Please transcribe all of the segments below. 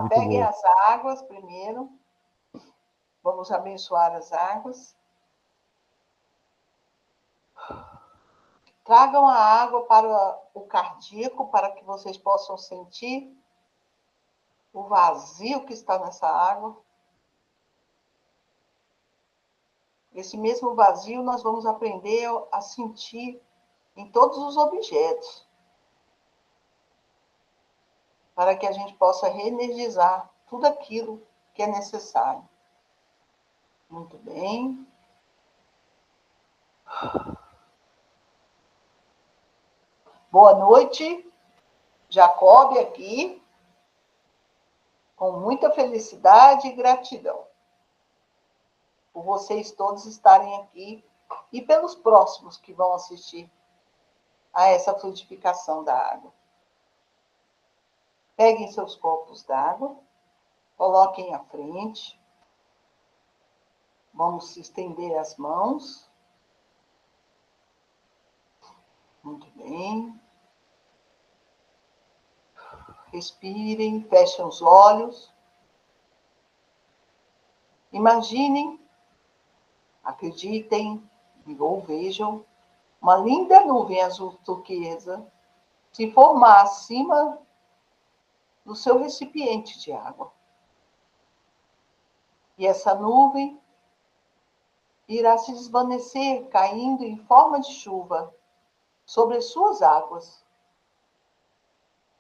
Muito Peguem bom. as águas primeiro. Vamos abençoar as águas. Tragam a água para o cardíaco, para que vocês possam sentir o vazio que está nessa água. Esse mesmo vazio nós vamos aprender a sentir em todos os objetos, para que a gente possa reenergizar tudo aquilo que é necessário. Muito bem. Boa noite, Jacob aqui, com muita felicidade e gratidão por vocês todos estarem aqui e pelos próximos que vão assistir a essa fluidificação da água. Peguem seus copos d'água, coloquem à frente. Vamos estender as mãos. Muito bem. Respirem, fechem os olhos. Imaginem, acreditem ou vejam uma linda nuvem azul turquesa se formar acima do seu recipiente de água. E essa nuvem irá se desvanecer, caindo em forma de chuva sobre as suas águas.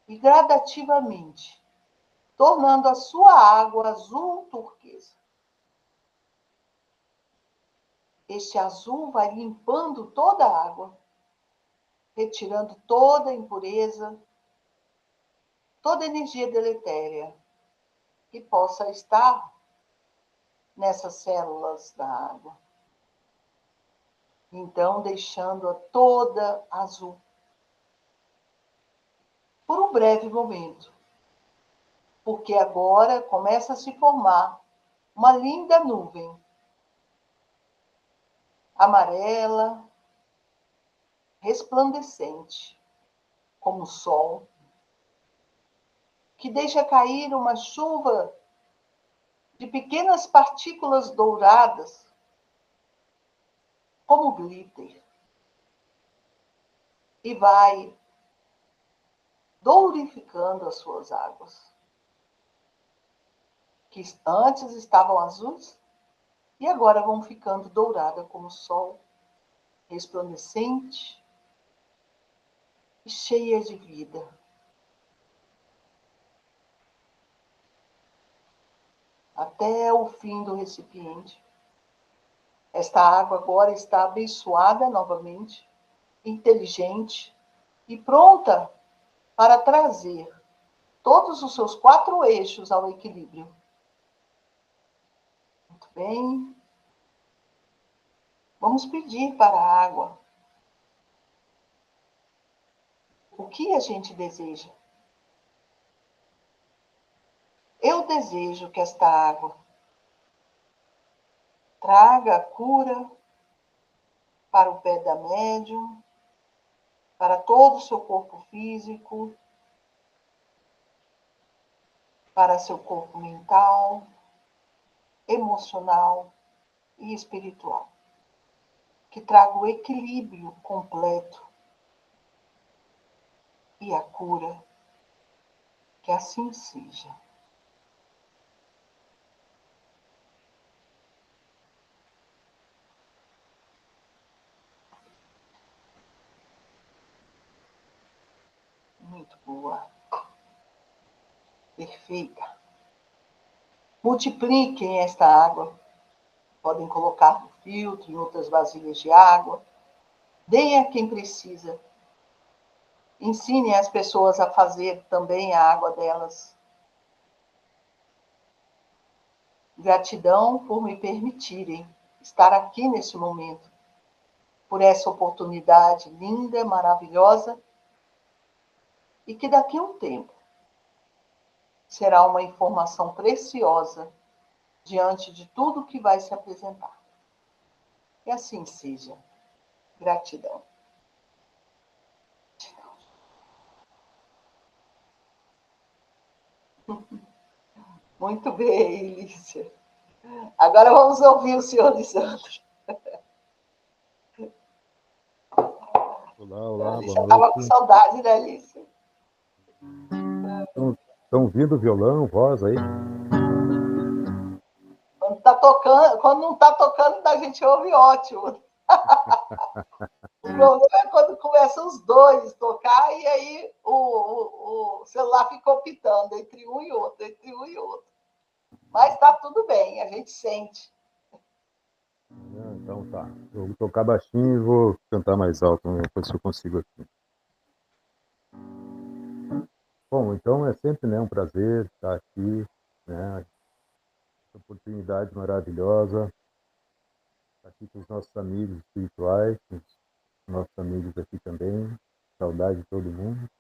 E gradativamente, tornando a sua água azul turquesa. Este azul vai limpando toda a água, retirando toda a impureza, toda a energia deletéria que possa estar nessas células da água. Então, deixando-a toda azul. Por um breve momento. Porque agora começa a se formar uma linda nuvem amarela, resplandecente, como o sol, que deixa cair uma chuva de pequenas partículas douradas, como glitter, e vai dourificando as suas águas, que antes estavam azuis e agora vão ficando douradas como o sol, resplandecente e cheia de vida. Até o fim do recipiente. Esta água agora está abençoada novamente, inteligente e pronta para trazer todos os seus 4 eixos ao equilíbrio. Muito bem. Vamos pedir para a água o que a gente deseja. Eu desejo que esta água traga a cura para o pé da médium, para todo o seu corpo físico, para seu corpo mental, emocional e espiritual. Que traga o equilíbrio completo e a cura. Que assim seja. Muito boa. Perfeita. Multipliquem esta água. Podem colocar no filtro, em outras vasilhas de água. Deem a quem precisa. Ensinem as pessoas a fazer também a água delas. Gratidão por me permitirem estar aqui nesse momento, por essa oportunidade linda, maravilhosa, e que daqui a um tempo será uma informação preciosa diante de tudo que vai se apresentar. E assim seja. Gratidão. Muito bem, Lícia. Agora vamos ouvir o senhor Lisandro. Olá, olá, boa Lícia estava com noite. saudade, né, Lícia? Estão ouvindo violão, voz aí? Quando, tá tocando, quando não está tocando, a gente ouve ótimo. O problema é quando começam os dois tocar e aí o celular ficou pitando entre um e outro, entre um e outro. Mas está tudo bem, a gente sente. Então tá. Eu vou tocar baixinho e vou cantar mais alto, vamos ver se eu consigo aqui. Bom, então é sempre, né, um prazer estar aqui, né, essa oportunidade maravilhosa, estar aqui com os nossos amigos espirituais, com os nossos amigos aqui também, saudade de todo mundo.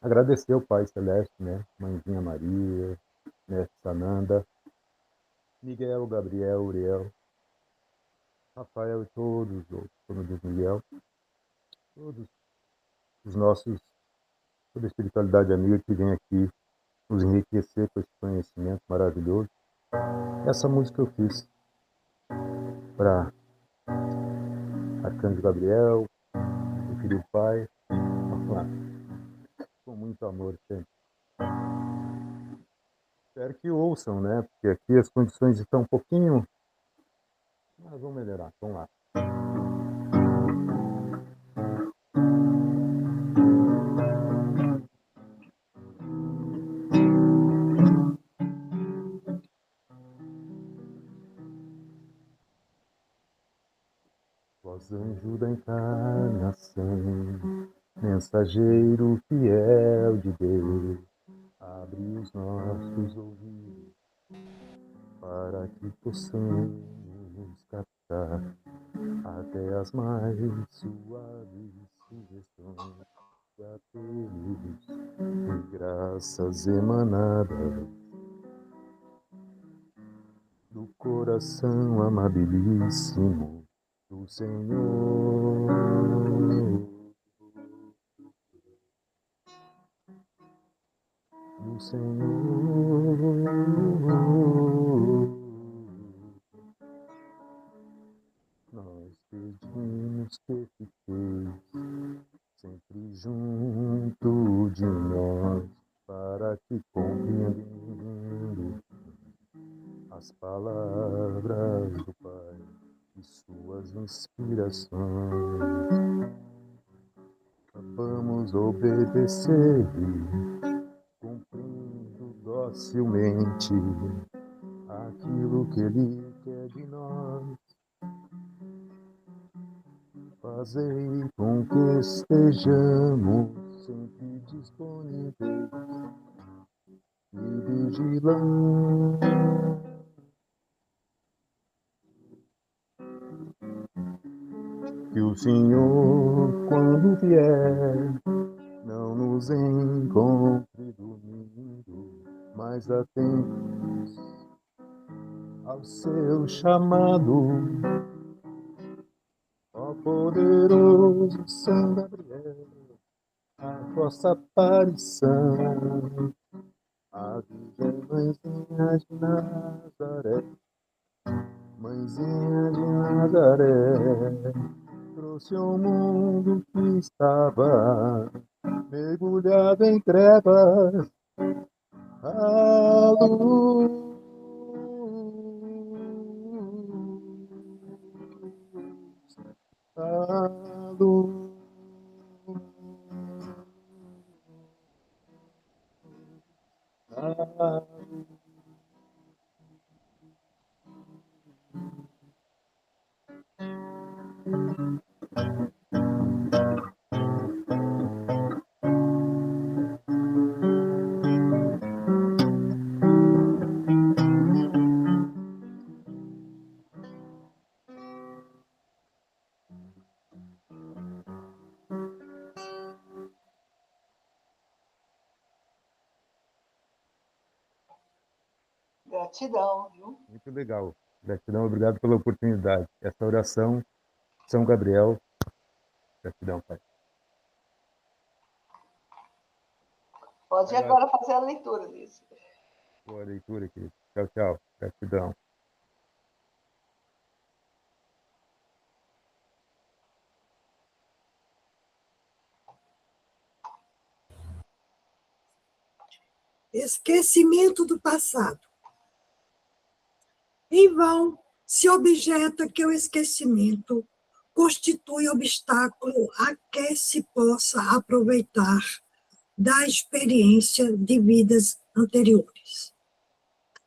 Agradecer ao Pai Celeste, né, Mãezinha Maria, Mestre Sananda, Miguel, Gabriel, Uriel, Rafael e todos os outros, como diz Miguel, todos os nossos, toda a espiritualidade amiga que vem aqui nos enriquecer com esse conhecimento maravilhoso. Essa música eu fiz para Arcanjo Gabriel, meu filho pai, vamos lá, com muito amor sempre. Espero que ouçam, né? Porque aqui as condições estão um pouquinho, mas vamos melhorar, vamos lá. Vós anjo da encarnação, mensageiro fiel de Deus, abre os nossos ouvidos para que possamos captar até as mais suaves sugestões de apelos e graças emanadas do coração amabilíssimo do Senhor. Do Senhor. Nós pedimos que fiqueis sempre junto de nós, para que compreendendo as palavras do Pai e suas inspirações, vamos obedecer, cumprindo docilmente aquilo que Ele quer de nós. Fazei com que estejamos sempre disponíveis e vigilantes. Que o Senhor, quando vier, não nos encontre dormindo, mas atentos ao seu chamado. Ó poderoso São Gabriel, a vossa aparição, a Virgem Mãezinha de Nazaré, Mãezinha de Nazaré, trouxe ao mundo que estava mergulhado em trevas a luz. A luz. A luz. Gratidão, viu? Muito legal. Gratidão, obrigado pela oportunidade. Essa oração, São Gabriel, gratidão, Pai. Pode Vai lá, agora fazer a leitura disso. boa leitura, querido. Tchau, tchau. Gratidão. Esquecimento do passado. Em vão se objeta que o esquecimento constitui obstáculo a que se possa aproveitar da experiência de vidas anteriores.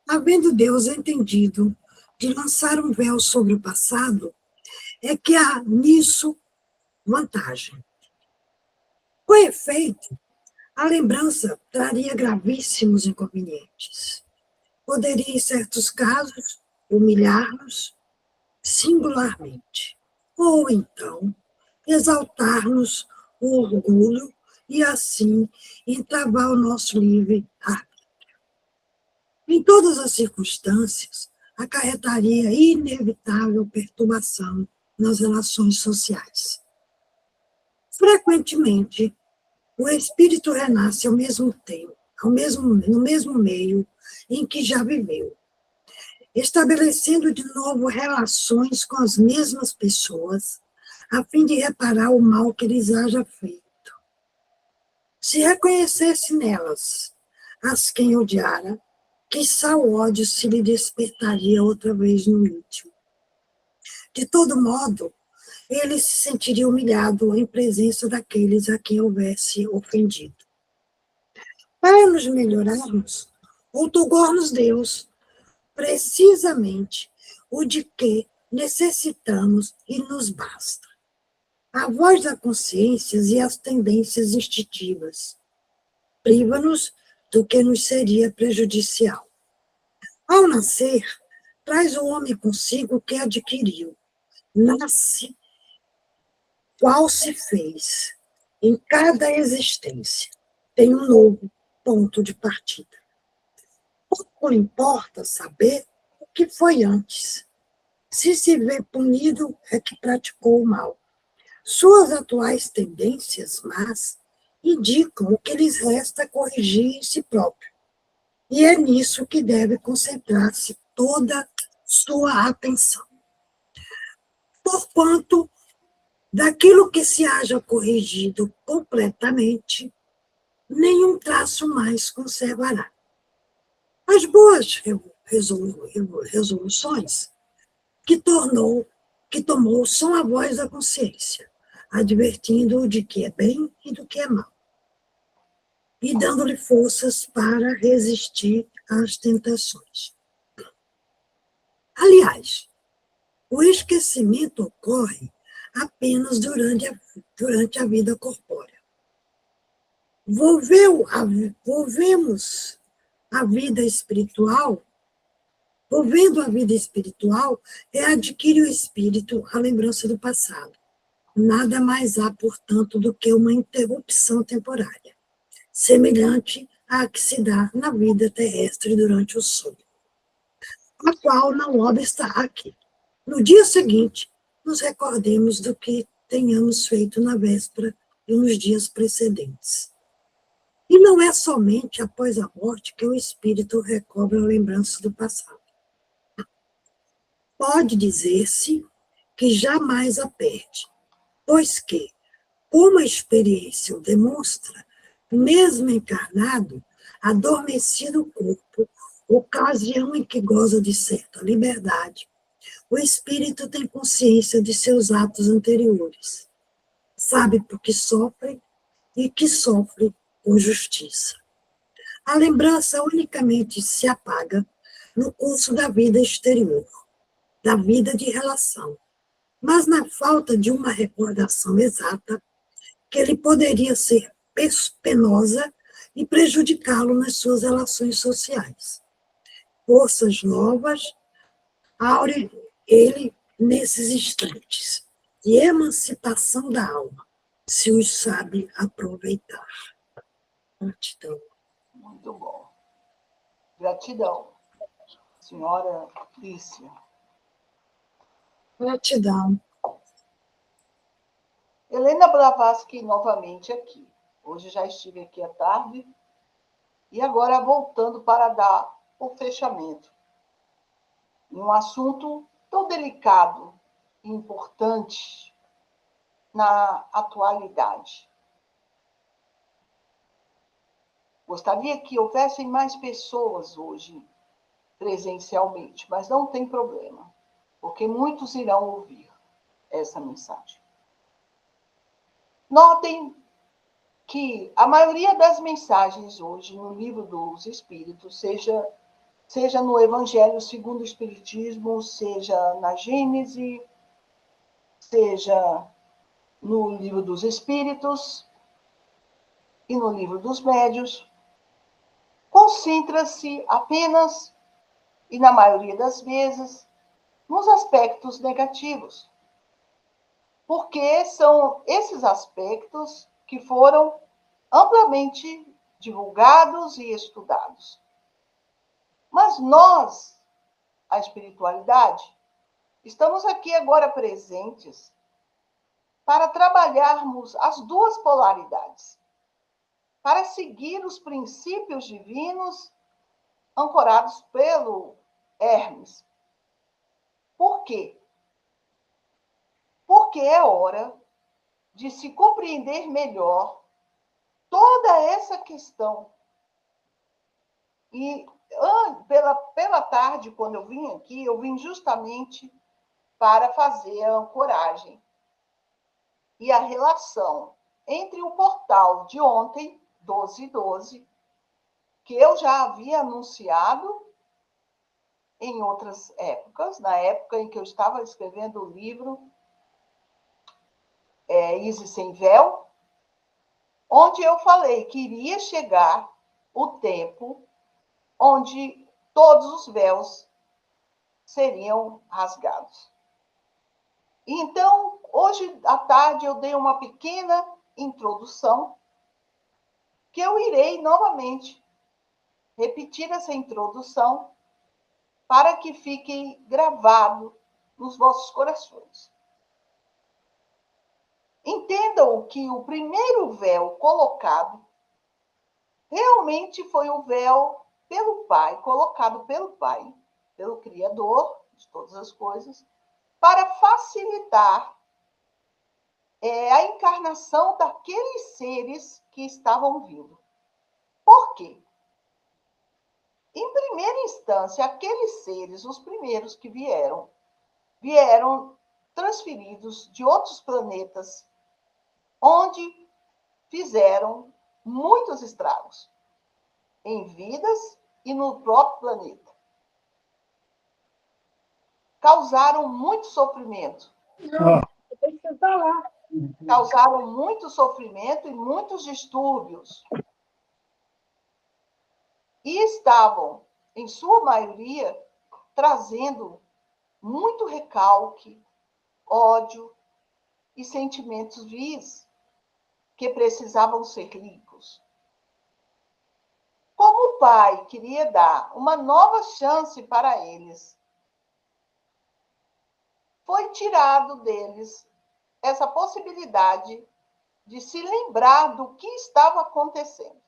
Havendo Deus entendido de lançar um véu sobre o passado, é que há nisso vantagem. Com efeito, a lembrança traria gravíssimos inconvenientes. Poderia, em certos casos, humilhar-nos singularmente, ou então exaltar-nos o orgulho e, assim, entravar o nosso livre arbítrio. Em todas as circunstâncias, acarretaria inevitável perturbação nas relações sociais. Frequentemente, o espírito renasce ao mesmo tempo, no mesmo meio em que já viveu, estabelecendo de novo relações com as mesmas pessoas, a fim de reparar o mal que lhes haja feito. Se reconhecesse nelas as quem odiara, quiçá o ódio se lhe despertaria outra vez no íntimo. De todo modo, ele se sentiria humilhado em presença daqueles a quem houvesse ofendido. Para nos melhorarmos, outorgou-nos Deus precisamente o de que necessitamos e nos basta. A voz da consciência e as tendências instintivas priva-nos do que nos seria prejudicial. Ao nascer, traz o homem consigo o que adquiriu. Nasce qual se fez. Em cada existência tem um novo ponto de partida. Pouco importa saber o que foi antes. Se se vê punido, é que praticou o mal. Suas atuais tendências más indicam o que lhes resta corrigir em si próprio. E é nisso que deve concentrar-se toda sua atenção. Porquanto, daquilo que se haja corrigido completamente, nenhum traço mais conservará. As boas resoluções que tomou são a voz da consciência, advertindo-o de que é bem e do que é mal, e dando-lhe forças para resistir às tentações. Aliás, o esquecimento ocorre apenas durante a vida corpórea. Volvemos a vida espiritual, volvendo a vida espiritual, adquire o espírito a lembrança do passado. Nada mais há, portanto, do que uma interrupção temporária, semelhante à que se dá na vida terrestre durante o sono, a qual não obsta aqui. No dia seguinte, nos recordemos do que tenhamos feito na véspera e nos dias precedentes. E não é somente após a morte que o espírito recobra a lembrança do passado. Pode dizer-se que jamais a perde, pois que, como a experiência o demonstra, mesmo encarnado, adormecido o corpo, ocasião em que goza de certa liberdade, o espírito tem consciência de seus atos anteriores, sabe por que sofre e que sofre com justiça. A lembrança unicamente se apaga no curso da vida exterior, da vida de relação, mas na falta de uma recordação exata, que ele poderia ser penosa e prejudicá-lo nas suas relações sociais. Forças novas aure ele nesses instantes de emancipação da alma, se os sabe aproveitar. Gratidão. Muito bom. Gratidão, senhora Lícia. Gratidão. Helena Blavatsky novamente aqui. Hoje já estive aqui à tarde E agora, voltando para dar o fechamento. Um assunto tão delicado e importante na atualidade. Gostaria que houvessem mais pessoas hoje presencialmente, mas não tem problema, porque muitos irão ouvir essa mensagem. Notem que a maioria das mensagens hoje no Livro dos Espíritos, seja no Evangelho segundo o Espiritismo, seja na Gênese, seja no Livro dos Espíritos e no Livro dos Médiuns, concentra-se apenas, e na maioria das vezes, nos aspectos negativos. Porque são esses aspectos que foram amplamente divulgados e estudados. Mas nós, a espiritualidade, estamos aqui agora presentes para trabalharmos as duas polaridades, para seguir os princípios divinos ancorados pelo Hermes. Por quê? Porque é hora de se compreender melhor toda essa questão. E pela tarde, quando eu vim aqui, eu vim justamente para fazer a ancoragem e a relação entre o portal de ontem, 12/12, que eu já havia anunciado em outras épocas, na época em que eu estava escrevendo o livro Isis Sem Véu, onde eu falei que iria chegar o tempo onde todos os véus seriam rasgados. Então, hoje à tarde eu dei uma pequena introdução, que eu irei novamente repetir essa introdução para que fique gravado nos vossos corações. Entendam que o primeiro véu colocado realmente foi o véu pelo Pai, colocado pelo Pai, pelo Criador de todas as coisas, para facilitar a encarnação daqueles seres que estavam vindo. Por quê? Em primeira instância, aqueles seres, os primeiros que vieram transferidos de outros planetas, onde fizeram muitos estragos em vidas e no próprio planeta. Causaram muito sofrimento. Tem que sentar lá. Causaram muito sofrimento e muitos distúrbios. E estavam, em sua maioria, trazendo muito recalque, ódio e sentimentos vis que precisavam ser limpos. Como o Pai queria dar uma nova chance para eles, foi tirado deles essa possibilidade de se lembrar do que estava acontecendo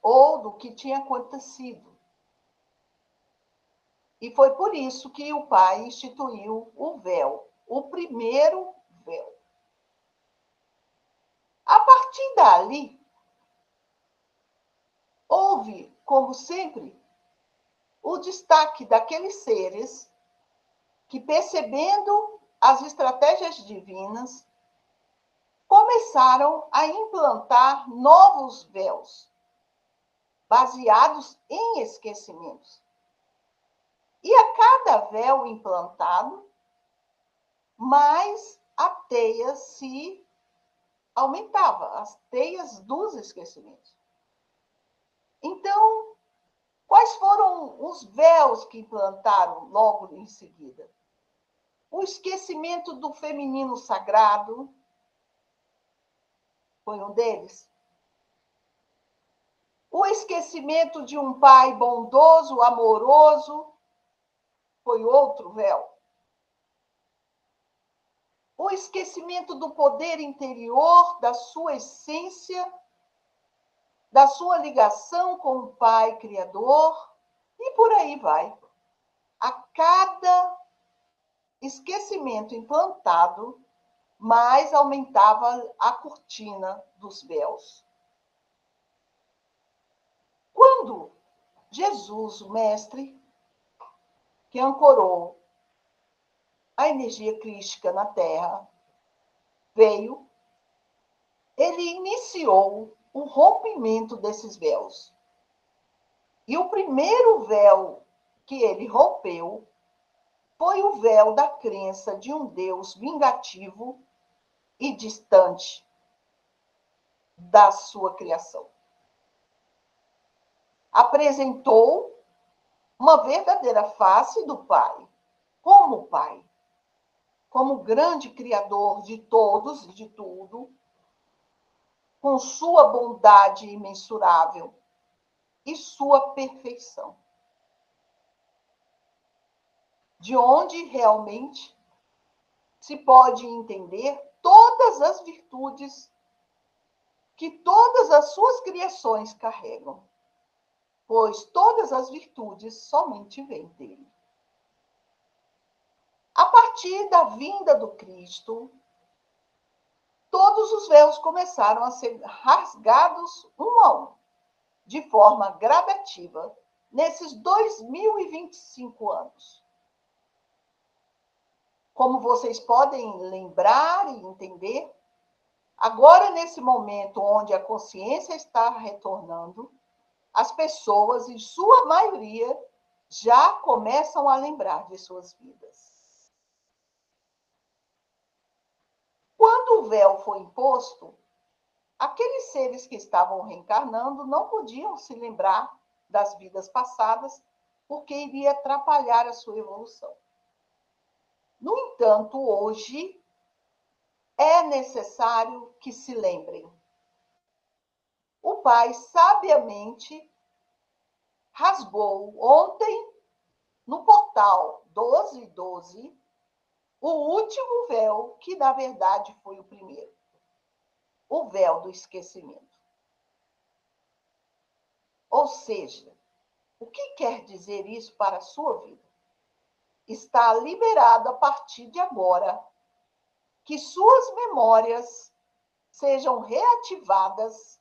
ou do que tinha acontecido. E foi por isso que o Pai instituiu o véu, o primeiro véu. A partir dali, houve, como sempre, o destaque daqueles seres que, percebendo as estratégias divinas, começaram a implantar novos véus, baseados em esquecimentos. E a cada véu implantado, mais a teia se aumentava, as teias dos esquecimentos. Então, quais foram os véus que implantaram logo em seguida? O esquecimento do feminino sagrado foi um deles. O esquecimento de um pai bondoso, amoroso, foi outro véu. O esquecimento do poder interior, da sua essência, da sua ligação com o Pai Criador, e por aí vai. A cada esquecimento implantado, mais aumentava a cortina dos véus. Quando Jesus, o Mestre, que ancorou a energia crística na Terra, veio, ele iniciou o rompimento desses véus. E o primeiro véu que ele rompeu foi o véu da crença de um Deus vingativo e distante da sua criação. Apresentou uma verdadeira face do Pai, como Pai, como grande Criador de todos e de tudo, com sua bondade imensurável e sua perfeição. De onde realmente se pode entender todas as virtudes que todas as suas criações carregam, pois todas as virtudes somente vêm dele. A partir da vinda do Cristo, todos os véus começaram a ser rasgados um a um, de forma gradativa, nesses 2025 anos. Como vocês podem lembrar e entender, agora, nesse momento onde a consciência está retornando, as pessoas, em sua maioria, já começam a lembrar de suas vidas. Quando o véu foi imposto, aqueles seres que estavam reencarnando não podiam se lembrar das vidas passadas, porque iria atrapalhar a sua evolução. No entanto, hoje, é necessário que se lembrem. O Pai sabiamente rasgou ontem, no portal 1212, o último véu, que na verdade foi o primeiro. O véu do esquecimento. Ou seja, o que quer dizer isso para a sua vida? Está liberado a partir de agora que suas memórias sejam reativadas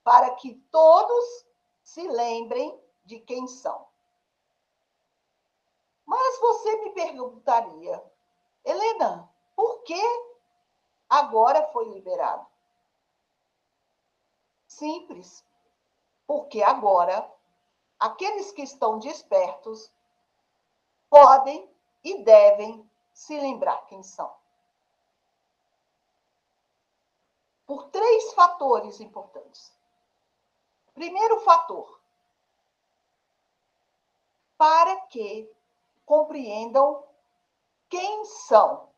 para que todos se lembrem de quem são. Mas você me perguntaria, Helena, por que agora foi liberado? Simples, porque agora aqueles que estão despertos podem e devem se lembrar quem são. Por 3 fatores importantes. Primeiro fator, para que compreendam quem são.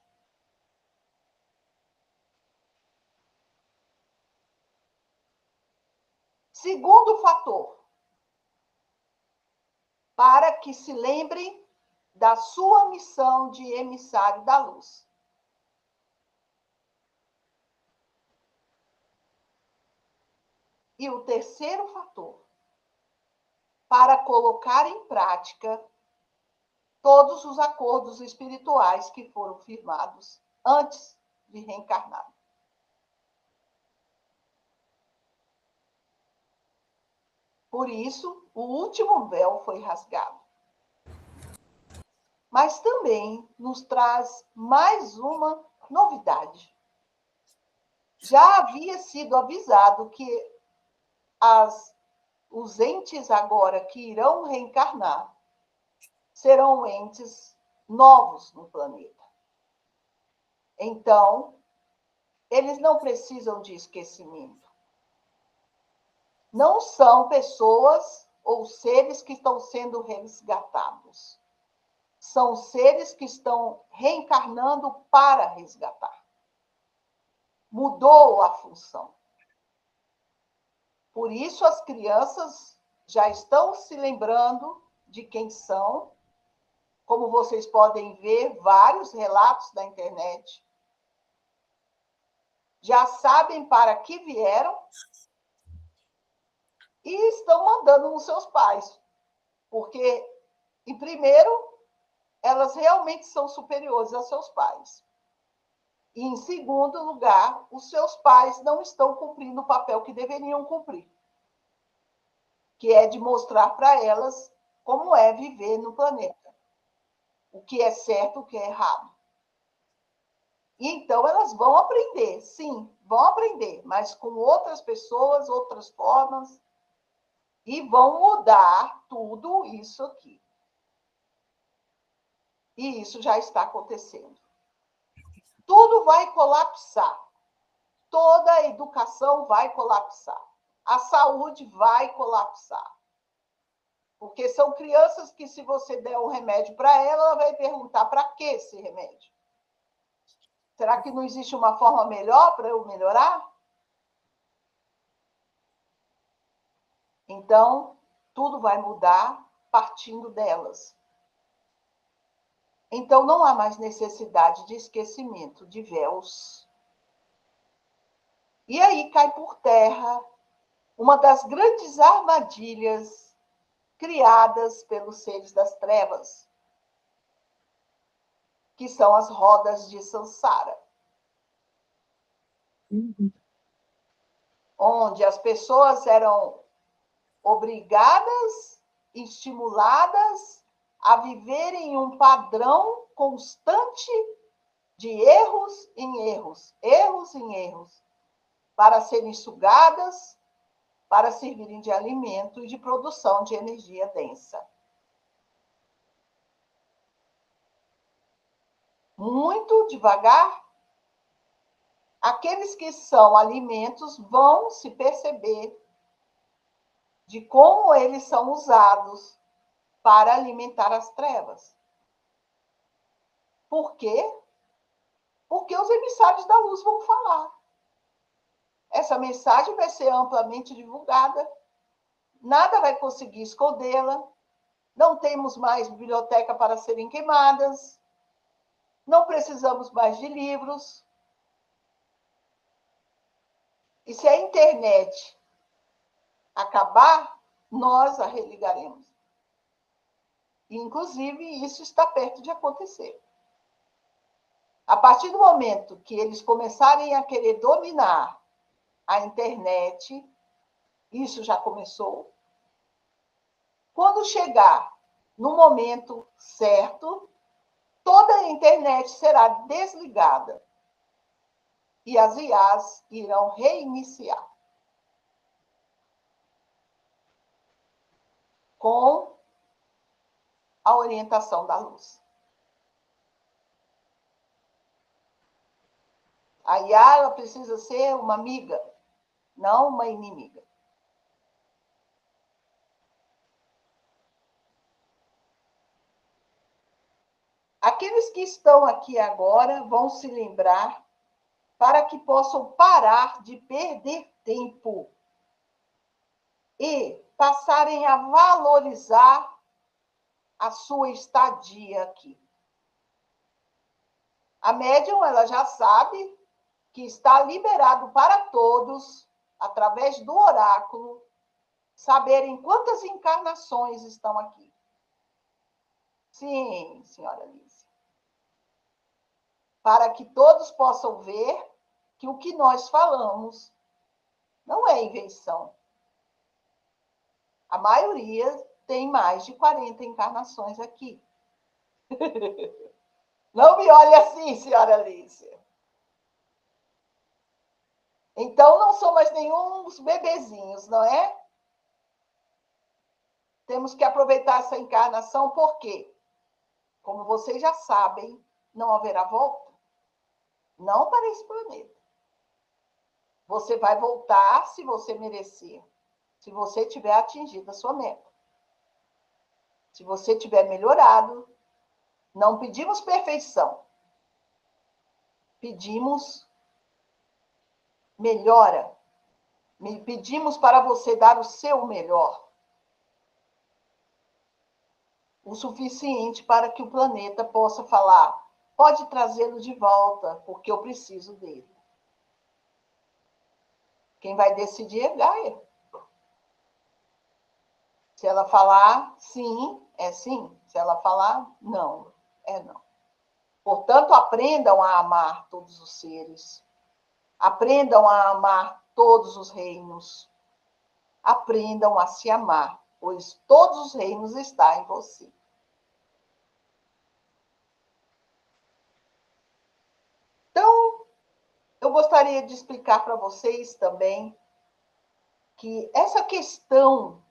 Segundo fator, para que se lembrem da sua missão de emissário da luz. E o terceiro fator, para colocar em prática todos os acordos espirituais que foram firmados antes de reencarnar. Por isso, o último véu foi rasgado. Mas também nos traz mais uma novidade. Já havia sido avisado que os entes agora que irão reencarnar serão entes novos no planeta. Então, eles não precisam de esquecimento. Não são pessoas ou seres que estão sendo resgatados. São seres que estão reencarnando para resgatar. Mudou a função. Por isso, as crianças já estão se lembrando de quem são. Como vocês podem ver, vários relatos da internet. Já sabem para que vieram e estão mandando nos seus pais, porque, em primeiro, elas realmente são superiores aos seus pais. E, em segundo lugar, os seus pais não estão cumprindo o papel que deveriam cumprir, que é de mostrar para elas como é viver no planeta, o que é certo, o que é errado. E então elas vão aprender, sim, vão aprender, mas com outras pessoas, outras formas, e vão mudar tudo isso aqui. E isso já está acontecendo. Tudo vai colapsar. Toda a educação vai colapsar. A saúde vai colapsar. Porque são crianças que, se você der um remédio para ela, ela vai perguntar para que esse remédio? Será que não existe uma forma melhor para eu melhorar? Então, tudo vai mudar partindo delas. Então, não há mais necessidade de esquecimento de véus. E aí cai por terra uma das grandes armadilhas criadas pelos seres das trevas, que são as rodas de Sansara. Onde as pessoas eram obrigadas, estimuladas a viverem um padrão constante de erros em erros, erros em erros, para serem sugadas, para servirem de alimento e de produção de energia densa. Muito devagar, aqueles que são alimentos vão se perceber de como eles são usados para alimentar as trevas. Por quê? Porque os emissários da luz vão falar. Essa mensagem vai ser amplamente divulgada, nada vai conseguir escondê-la, não temos mais biblioteca para serem queimadas, não precisamos mais de livros. E se a internet acabar, nós a religaremos. Inclusive, isso está perto de acontecer. A partir do momento que eles começarem a querer dominar a internet, isso já começou. Quando chegar no momento certo, toda a internet será desligada e as IAs irão reiniciar com a orientação da luz. A IA ela precisa ser uma amiga, não uma inimiga. Aqueles que estão aqui agora vão se lembrar para que possam parar de perder tempo e passarem a valorizar a sua estadia aqui. A médium ela já sabe que está liberado para todos, através do oráculo, saberem quantas encarnações estão aqui. Sim, senhora Alice. Para que todos possam ver que o que nós falamos não é invenção. A maioria tem mais de 40 encarnações aqui. Não me olhe assim, senhora Alice. Então, não são mais nenhum bebezinhos, não é? Temos que aproveitar essa encarnação, porque, como vocês já sabem, não haverá volta. Não para esse planeta. Você vai voltar se você merecer, se você tiver atingido a sua meta. Se você tiver melhorado, não pedimos perfeição. Pedimos melhora. Pedimos para você dar o seu melhor. O suficiente para que o planeta possa falar, pode trazê-lo de volta, porque eu preciso dele. Quem vai decidir é Gaia. Se ela falar sim, é sim. Se ela falar não, é não. Portanto, aprendam a amar todos os seres. Aprendam a amar todos os reinos. Aprendam a se amar, pois todos os reinos estão em você. Então, eu gostaria de explicar para vocês também que essa questão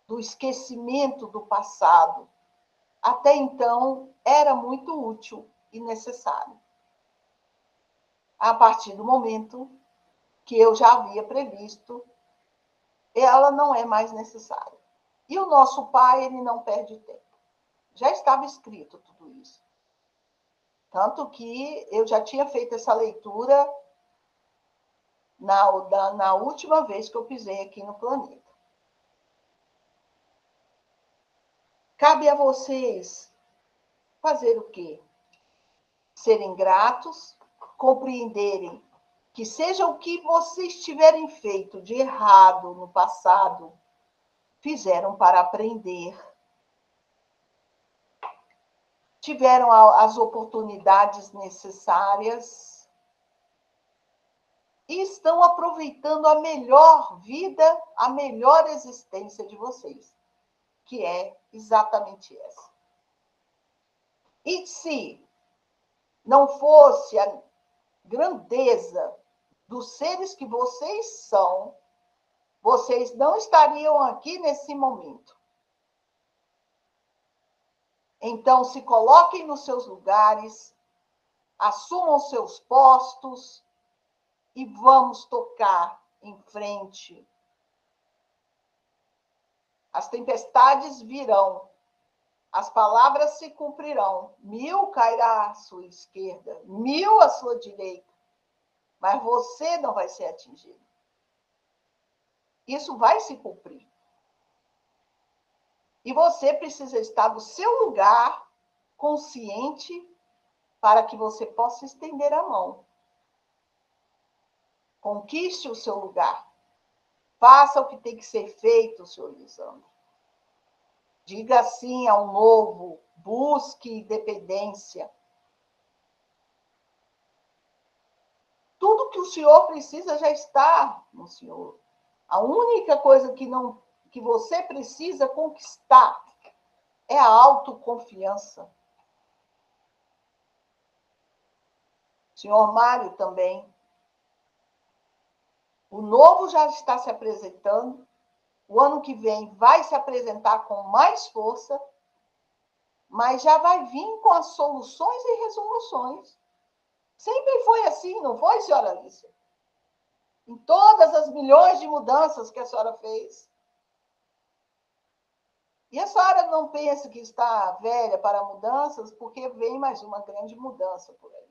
do esquecimento do passado, até então, era muito útil e necessário. A partir do momento que eu já havia previsto, ela não é mais necessária. E o nosso Pai, ele não perde tempo. Já estava escrito tudo isso. Tanto que eu já tinha feito essa leitura na última vez que eu pisei aqui no planeta. Cabe a vocês fazer o quê? Serem gratos, compreenderem que seja o que vocês tiverem feito de errado no passado, fizeram para aprender. Tiveram as oportunidades necessárias e estão aproveitando a melhor vida, a melhor existência de vocês, que é exatamente essa. E se não fosse a grandeza dos seres que vocês são, vocês não estariam aqui nesse momento. Então, se coloquem nos seus lugares, assumam seus postos e vamos tocar em frente. As tempestades virão, as palavras se cumprirão. 1000 cairá à sua esquerda, 1000 à sua direita, mas você não vai ser atingido. Isso vai se cumprir. E você precisa estar no seu lugar, consciente, para que você possa estender a mão. Conquiste o seu lugar. Faça o que tem que ser feito, senhor Lisandro. Diga sim ao novo, busque independência. Tudo que o senhor precisa já está no senhor. A única coisa que você precisa conquistar é a autoconfiança. Senhor Mário também. O novo já está se apresentando. O ano que vem vai se apresentar com mais força, mas já vai vir com as soluções e resoluções. Sempre foi assim, não foi, senhora Alicia? Em todas as milhões de mudanças que a senhora fez. E a senhora não pensa que está velha para mudanças, porque vem mais uma grande mudança por aí.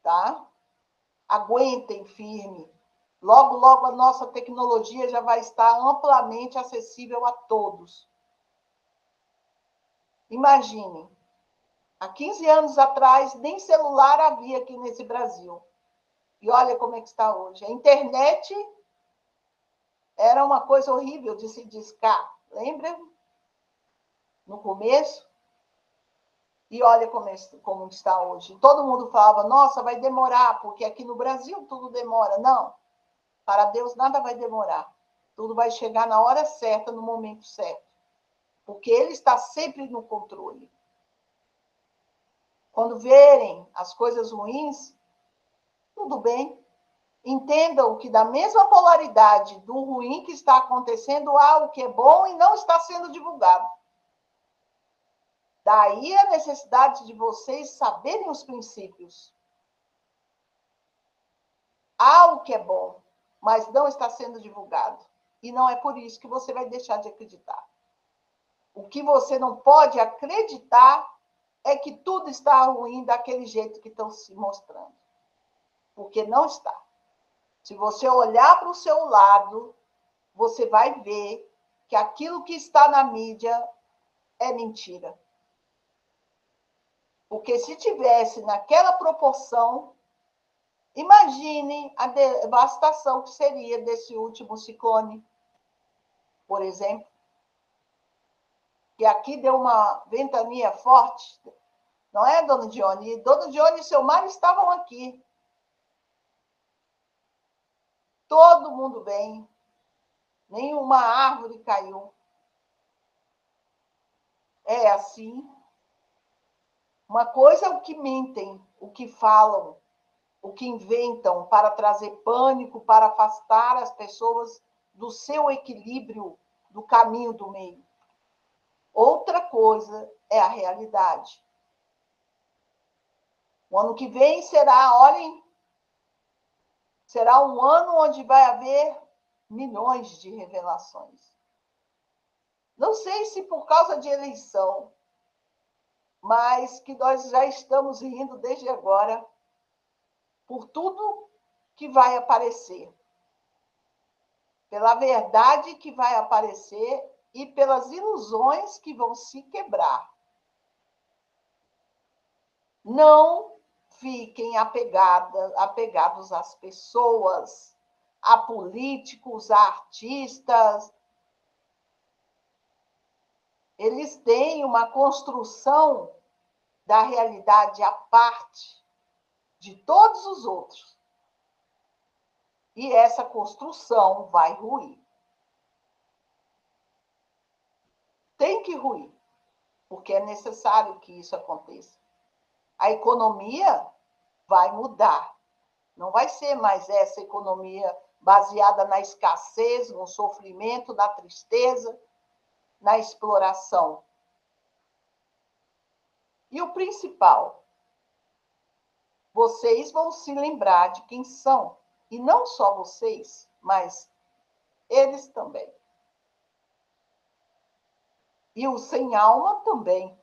Tá? Aguentem firme. Logo, logo a nossa tecnologia já vai estar amplamente acessível a todos. Imaginem, há 15 anos atrás, nem celular havia aqui nesse Brasil. E olha como é que está hoje. A internet era uma coisa horrível de se discar. Lembra? No começo? E olha como está hoje. Todo mundo falava, nossa, vai demorar, porque aqui no Brasil tudo demora. Não. Para Deus nada vai demorar. Tudo vai chegar na hora certa, no momento certo. Porque Ele está sempre no controle. Quando verem as coisas ruins, tudo bem. Entendam que da mesma polaridade do ruim que está acontecendo, há o que é bom e não está sendo divulgado. Daí a necessidade de vocês saberem os princípios. Há o que é bom, mas não está sendo divulgado. E não é por isso que você vai deixar de acreditar. O que você não pode acreditar é que tudo está ruim daquele jeito que estão se mostrando. Porque não está. Se você olhar para o seu lado, você vai ver que aquilo que está na mídia é mentira. Porque se tivesse naquela proporção, Imagine a devastação que seria desse último ciclone, por exemplo, que aqui deu uma ventania forte, não é, dona Dione? Dona Dione e seu marido estavam aqui. Todo mundo bem, nenhuma árvore caiu. É assim. Uma coisa é o que mentem, o que falam, o que inventam para trazer pânico, para afastar as pessoas do seu equilíbrio, do caminho do meio. Outra coisa é a realidade. O ano que vem será, olhem, será um ano onde vai haver milhões de revelações. Não sei se por causa de eleição, mas que nós já estamos rindo desde agora por tudo que vai aparecer, pela verdade que vai aparecer e pelas ilusões que vão se quebrar. Não fiquem apegados às pessoas, a políticos, a artistas. Eles têm uma construção da realidade à parte de todos os outros. E essa construção vai ruir. Tem que ruir, porque é necessário que isso aconteça. A economia vai mudar. Não vai ser mais essa economia baseada na escassez, no sofrimento, na tristeza, na exploração. E o principal, vocês vão se lembrar de quem são. E não só vocês, mas eles também. E o sem alma também.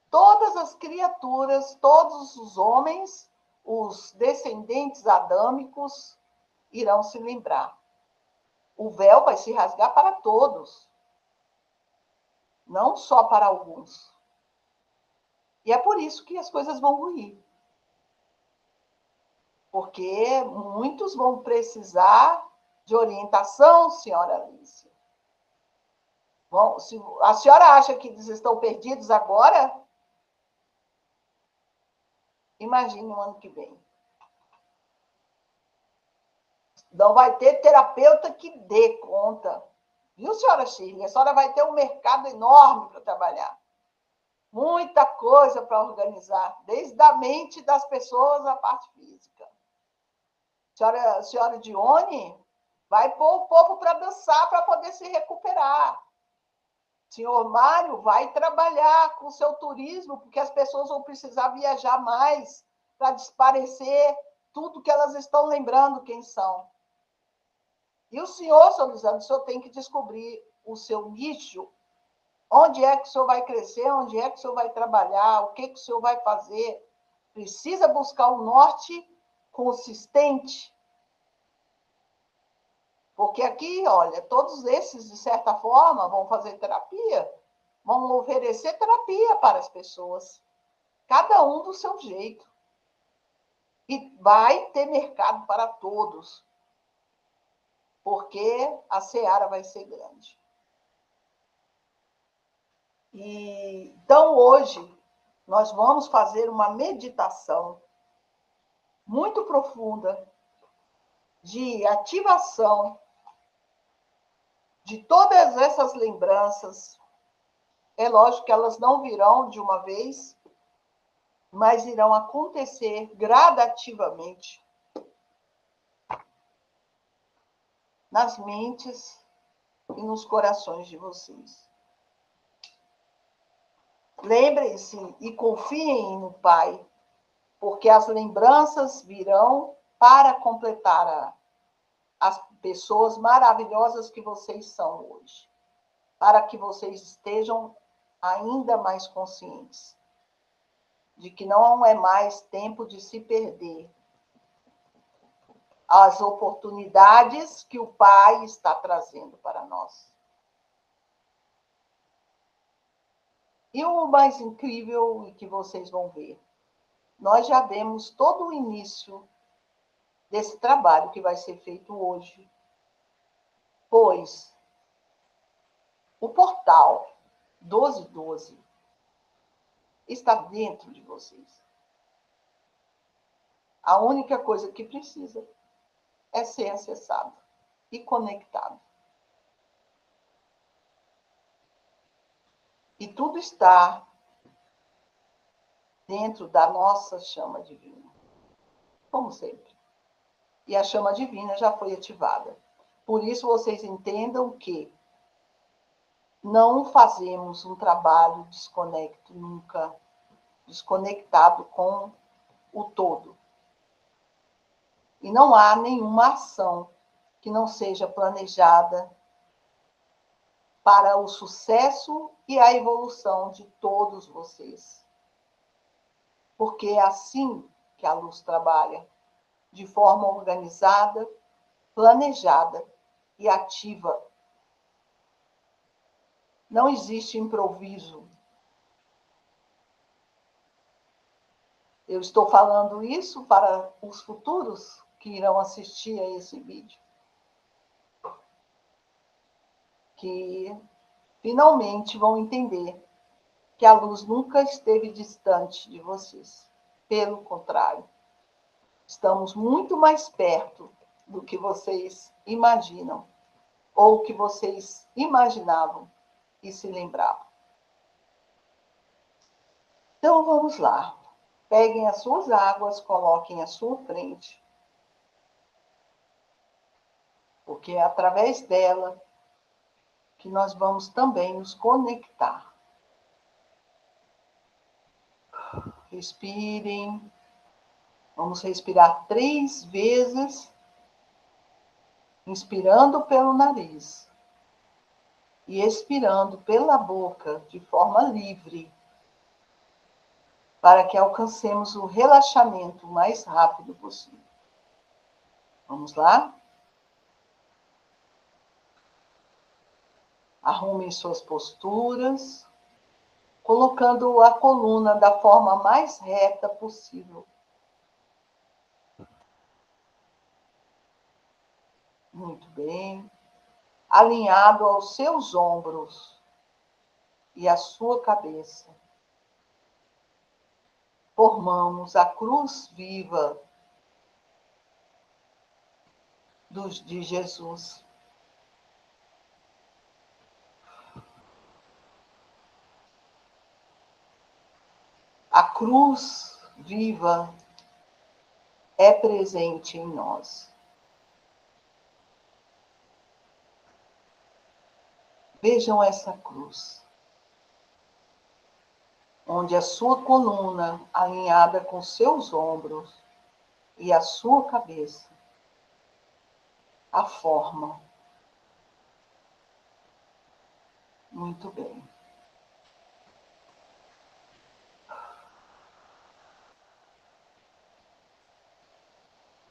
Todas as criaturas, todos os homens, os descendentes adâmicos irão se lembrar. O véu vai se rasgar para todos, não só para alguns. E é por isso que as coisas vão ruir. Porque muitos vão precisar de orientação, senhora Alice. Bom, se a senhora acha que eles estão perdidos agora, imagine o ano que vem. Não vai ter terapeuta que dê conta. Viu, senhora Shirley? A senhora vai ter um mercado enorme para trabalhar. Muita coisa para organizar, desde a mente das pessoas à parte física. Senhora Dione vai pôr o povo para dançar para poder se recuperar. Senhor Mário vai trabalhar com o seu turismo, porque as pessoas vão precisar viajar mais para desaparecer tudo que elas estão lembrando quem são. E o senhor, Sr. Lisandro, o senhor tem que descobrir o seu nicho, onde é que o senhor vai crescer, onde é que o senhor vai trabalhar, o que o senhor vai fazer. Precisa buscar um norte consistente. Porque aqui, olha, todos esses, de certa forma, vão fazer terapia, vão oferecer terapia para as pessoas, cada um do seu jeito. E vai ter mercado para todos, porque a seara vai ser grande. Então, hoje, nós vamos fazer uma meditação muito profunda de ativação de todas essas lembranças. É lógico que elas não virão de uma vez, mas irão acontecer gradativamente nas mentes e nos corações de vocês. Lembrem-se e confiem no Pai, porque as lembranças virão para completar as pessoas maravilhosas que vocês são hoje, para que vocês estejam ainda mais conscientes de que não é mais tempo de se perder as oportunidades que o Pai está trazendo para nós. E o mais incrível que vocês vão ver, nós já demos todo o início desse trabalho que vai ser feito hoje, pois o portal 1212 está dentro de vocês. A única coisa que precisa é ser acessado e conectado. E tudo está dentro da nossa chama divina, como sempre. E a chama divina já foi ativada. Por isso, vocês entendam que não fazemos um trabalho desconecto nunca, desconectado com o todo. E não há nenhuma ação que não seja planejada para o sucesso e a evolução de todos vocês. Porque é assim que a luz trabalha, de forma organizada, planejada e ativa. Não existe improviso. Eu estou falando isso para os futuros que irão assistir a esse vídeo, que finalmente vão entender que a luz nunca esteve distante de vocês. Pelo contrário, estamos muito mais perto do que vocês imaginam, ou que vocês imaginavam e se lembravam. Então, vamos lá. Peguem as suas águas, coloquem à sua frente, porque é através dela que nós vamos também nos conectar. Respirem. Vamos respirar 3 vezes, inspirando pelo nariz e expirando pela boca de forma livre, para que alcancemos o relaxamento o mais rápido possível. Vamos lá? Arrumem suas posturas, colocando a coluna da forma mais reta possível. Muito bem. Alinhado aos seus ombros e à sua cabeça. Formamos a cruz viva de Jesus. A cruz viva é presente em nós. Vejam essa cruz, onde a sua coluna, alinhada com seus ombros e a sua cabeça, a forma. Muito bem.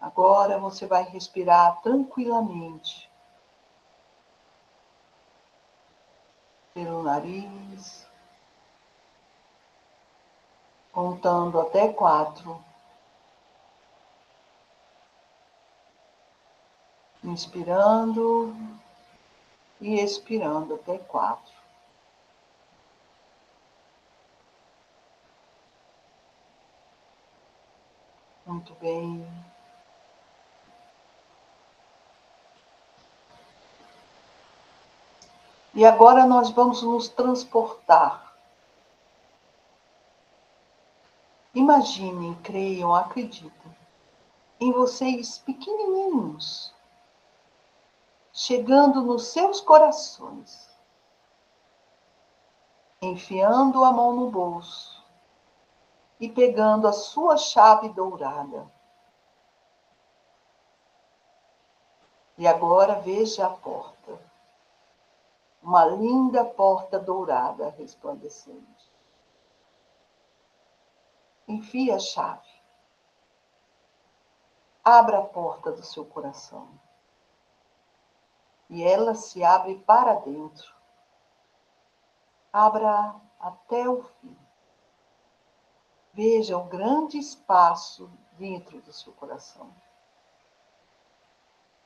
Agora você vai respirar tranquilamente pelo nariz, contando até 4. Inspirando e expirando até 4. Muito bem. E agora nós vamos nos transportar. Imaginem, creiam, acreditem em vocês pequenininhos, chegando nos seus corações, enfiando a mão no bolso e pegando a sua chave dourada. E agora veja a porta. Uma linda porta dourada resplandecente. Enfie a chave. Abra a porta do seu coração. E ela se abre para dentro. Abra até o fim. Veja o grande espaço dentro do seu coração.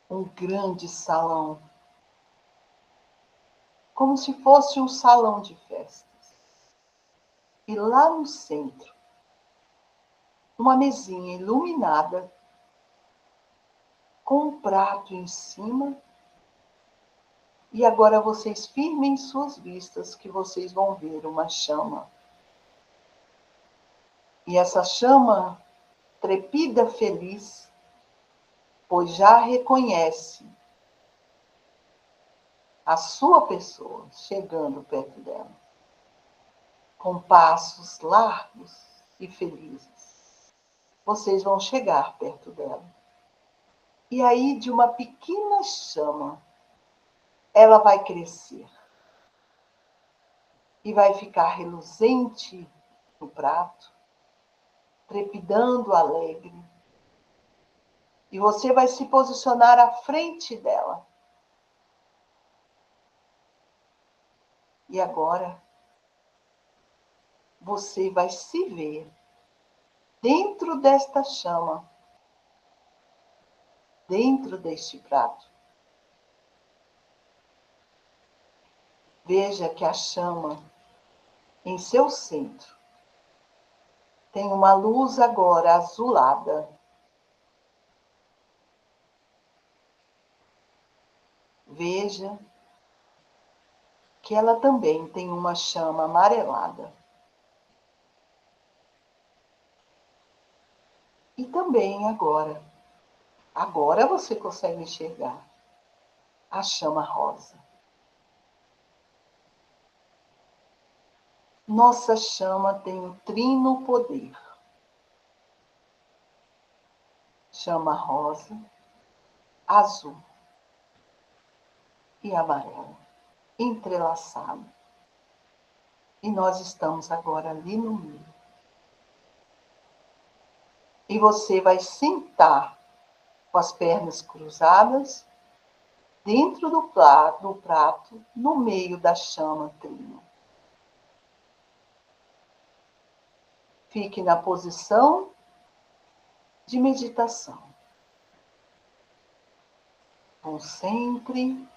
Um grande salão. Como se fosse um salão de festas. E lá no centro, uma mesinha iluminada, com um prato em cima. E agora vocês firmem suas vistas, que vocês vão ver uma chama. E essa chama trepida feliz, pois já reconhece a sua pessoa chegando perto dela, com passos largos e felizes. Vocês vão chegar perto dela. E aí, de uma pequena chama, ela vai crescer. E vai ficar reluzente no prato, trepidando alegre. E você vai se posicionar à frente dela. E agora, você vai se ver dentro desta chama, dentro deste prato. Veja que a chama, em seu centro, tem uma luz agora azulada. Veja que ela também tem uma chama amarelada. E também agora você consegue enxergar a chama rosa. Nossa chama tem um trino poder. Chama rosa, azul e amarelo, entrelaçado. E nós estamos agora ali no meio. E você vai sentar com as pernas cruzadas dentro do prato, no meio da chama trino. Fique na posição de meditação. Concentre.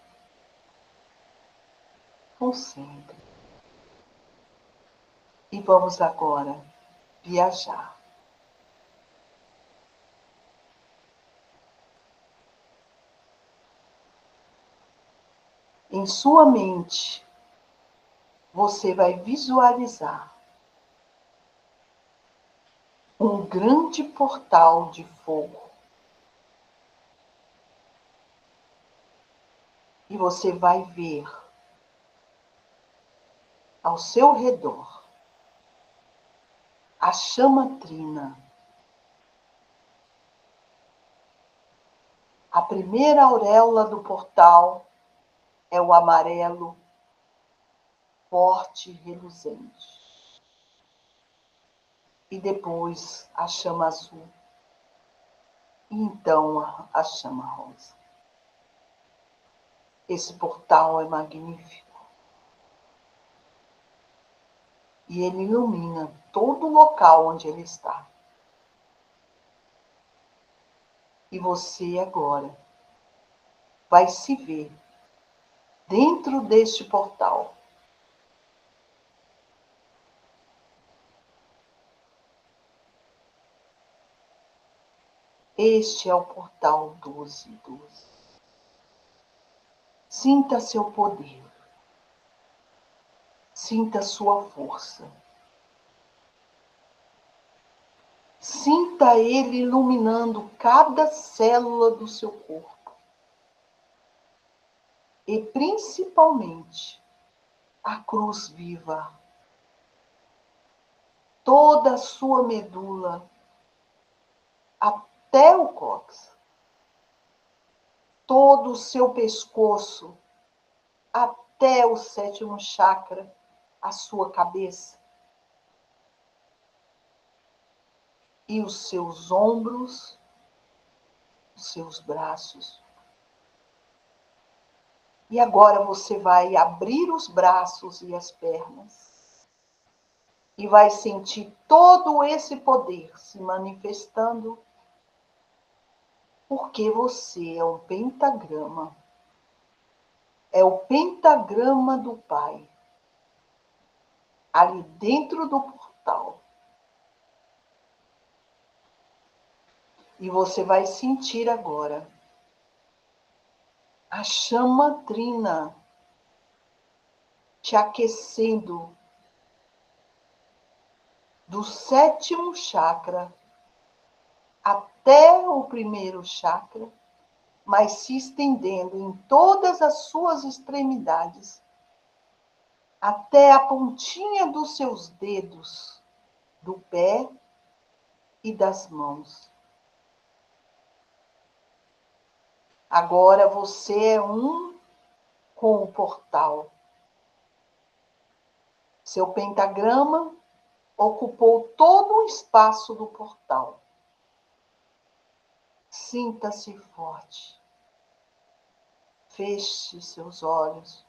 E vamos agora viajar. Em sua mente, você vai visualizar um grande portal de fogo. E você vai ver ao seu redor a chama trina. A primeira auréola do portal é o amarelo, forte e reluzente. E depois a chama azul. E então a chama rosa. Esse portal é magnífico. E ele ilumina todo o local onde ele está. E você agora vai se ver dentro deste portal. Este é o portal 1212. Sinta seu poder. Sinta sua força. Sinta ele iluminando cada célula do seu corpo. E principalmente a cruz viva. Toda a sua medula até o cóccix. Todo o seu pescoço até o 7º chakra, a sua cabeça. E os seus ombros, os seus braços. E agora você vai abrir os braços e as pernas. E vai sentir todo esse poder se manifestando, porque você é um pentagrama. É o pentagrama do Pai, ali dentro do portal. E você vai sentir agora a chama trina te aquecendo do 7º chakra até o 1º chakra, mas se estendendo em todas as suas extremidades, até a pontinha dos seus dedos, do pé e das mãos. Agora você é um com o portal. Seu pentagrama ocupou todo o espaço do portal. Sinta-se forte. Feche seus olhos.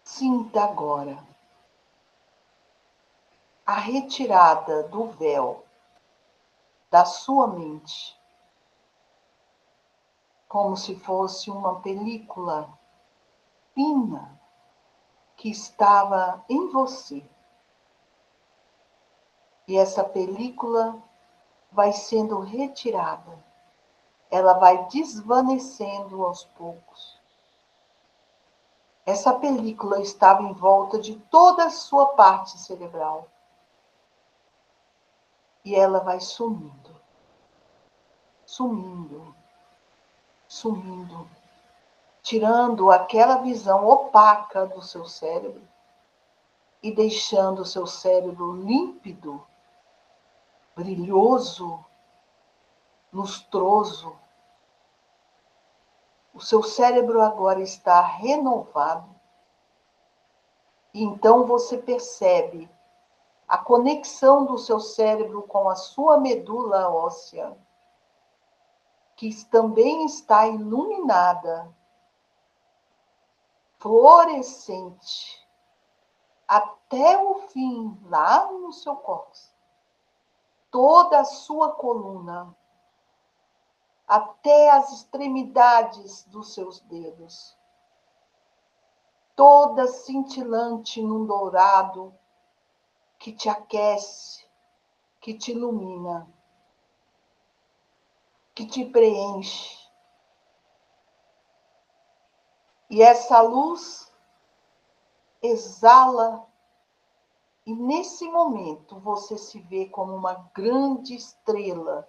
Sinta agora a retirada do véu da sua mente, como se fosse uma película fina que estava em você. E essa película vai sendo retirada. Ela vai desvanecendo aos poucos. Essa película estava em volta de toda a sua parte cerebral. E ela vai sumindo. Sumindo. Sumindo. Tirando aquela visão opaca do seu cérebro e deixando o seu cérebro límpido, brilhoso, lustroso. O seu cérebro agora está renovado. E então você percebe a conexão do seu cérebro com a sua medula óssea, que também está iluminada, fluorescente, até o fim, lá no seu cóccix. Toda a sua coluna, até as extremidades dos seus dedos, toda cintilante num dourado que te aquece, que te ilumina, que te preenche. E essa luz exala, e nesse momento você se vê como uma grande estrela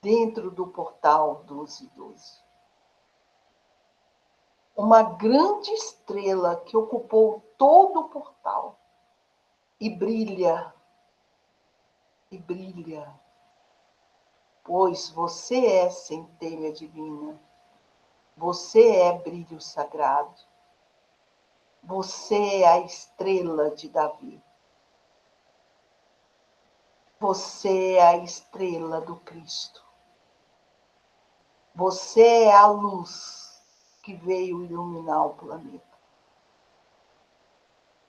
dentro do portal 1212. Uma grande estrela que ocupou todo o portal e brilha, pois você é centelha divina, você é brilho sagrado, você é a estrela de Davi, você é a estrela do Cristo, você é a luz que veio iluminar o planeta.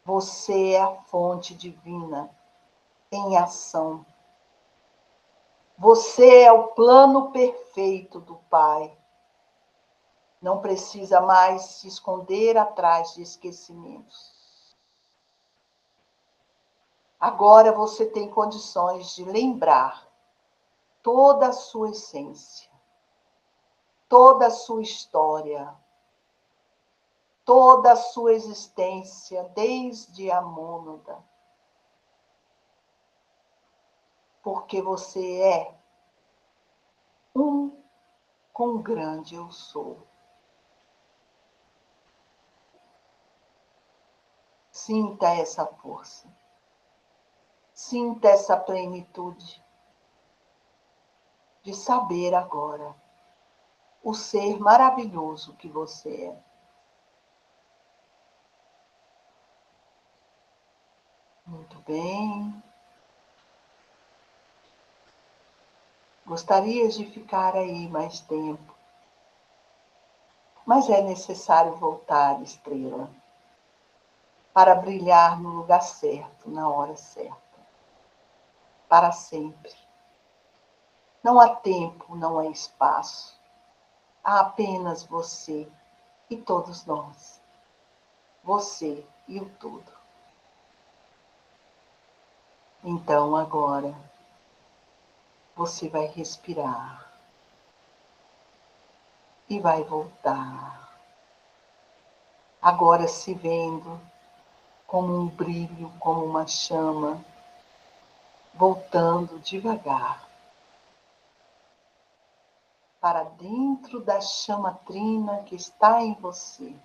Você é a fonte divina em ação. Você é o plano perfeito do Pai. Não precisa mais se esconder atrás de esquecimentos. Agora você tem condições de lembrar toda a sua essência, toda a sua história, toda a sua existência, desde a mônada. Porque você é um com o grande eu sou. Sinta essa força. Sinta essa plenitude de saber agora o ser maravilhoso que você é. Muito bem. Gostaria de ficar aí mais tempo, mas é necessário voltar, estrela. para brilhar no lugar certo, na hora certa, para sempre. Não há tempo, não há espaço, há apenas você e todos nós. Você e o tudo. Então agora você vai respirar e vai voltar. Agora se vendo como um brilho, como uma chama, voltando devagar para dentro da chama trina que está em você.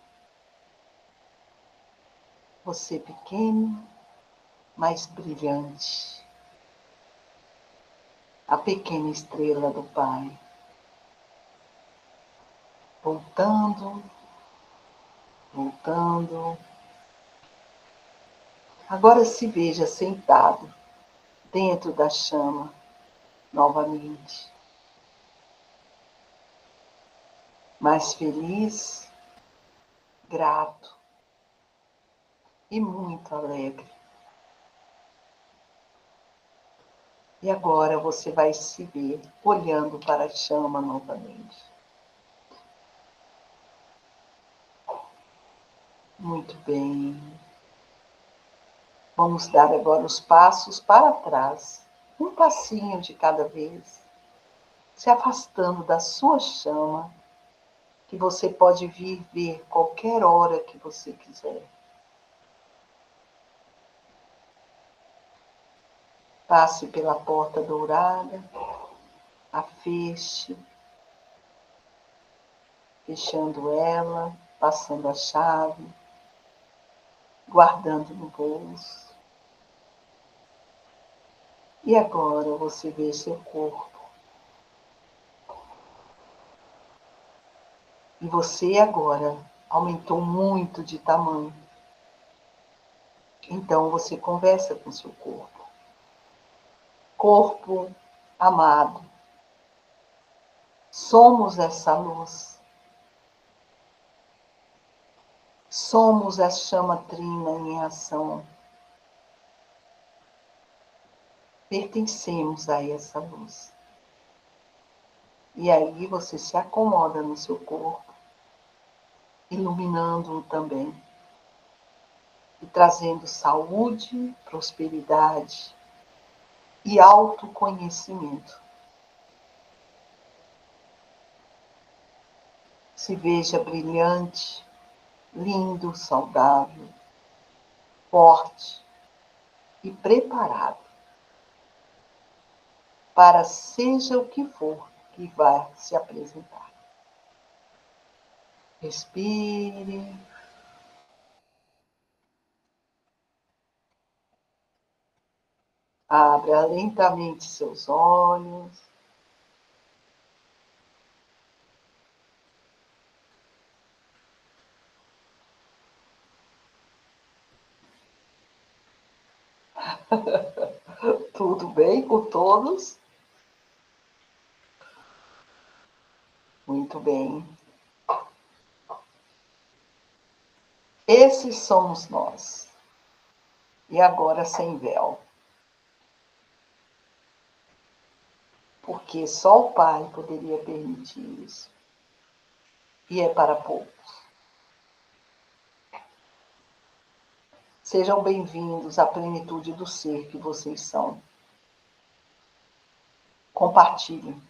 Você pequeno, mas brilhante. A pequena estrela do Pai. Voltando, voltando. Agora se veja sentado dentro da chama novamente. Mais feliz, grato e muito alegre. E agora você vai se ver olhando para a chama novamente. Muito bem. Vamos dar agora os passos para trás, um passinho de cada vez, se afastando da sua chama, que você pode vir ver qualquer hora que você quiser. Passe pela porta dourada, a feche, fechando ela, passando a chave, guardando no bolso. E agora você vê seu corpo. E você agora aumentou muito de tamanho. Então você conversa com seu corpo. Corpo amado, somos essa luz. Somos a chama trina em ação. Pertencemos a essa luz. E aí você se acomoda no seu corpo, iluminando-o também. E trazendo saúde, prosperidade e autoconhecimento. Se veja brilhante, lindo, saudável, forte e preparado para seja o que for que vai se apresentar. Respire. Abra lentamente seus olhos. Tudo bem com todos? Muito bem. Esses somos nós. E agora sem véu. Porque só o Pai poderia permitir isso. E é para poucos. Sejam bem-vindos à plenitude do ser que vocês são. Compartilhem.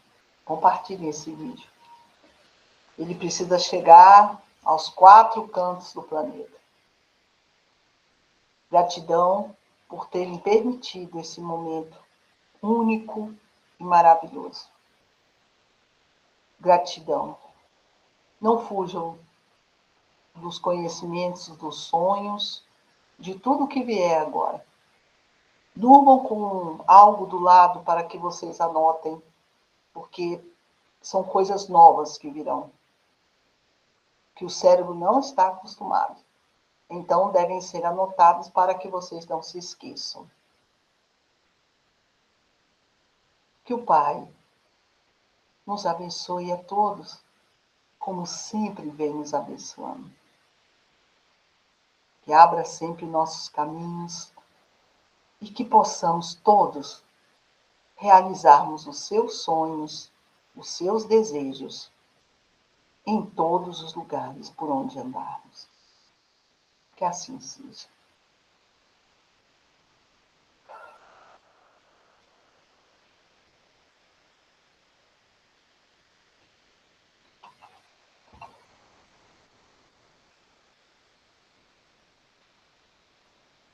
Compartilhem esse vídeo. Ele precisa chegar aos 4 cantos do planeta. Gratidão por terem permitido esse momento único e maravilhoso. Gratidão. Não fujam dos conhecimentos, dos sonhos, de tudo que vier agora. Durmam com algo do lado para que vocês anotem, porque são coisas novas que virão, que o cérebro não está acostumado. Então, devem ser anotados para que vocês não se esqueçam. Que o Pai nos abençoe a todos, como sempre vem nos abençoando. que abra sempre nossos caminhos e que possamos todos realizarmos os seus sonhos, os seus desejos, em todos os lugares por onde andarmos. Que assim seja.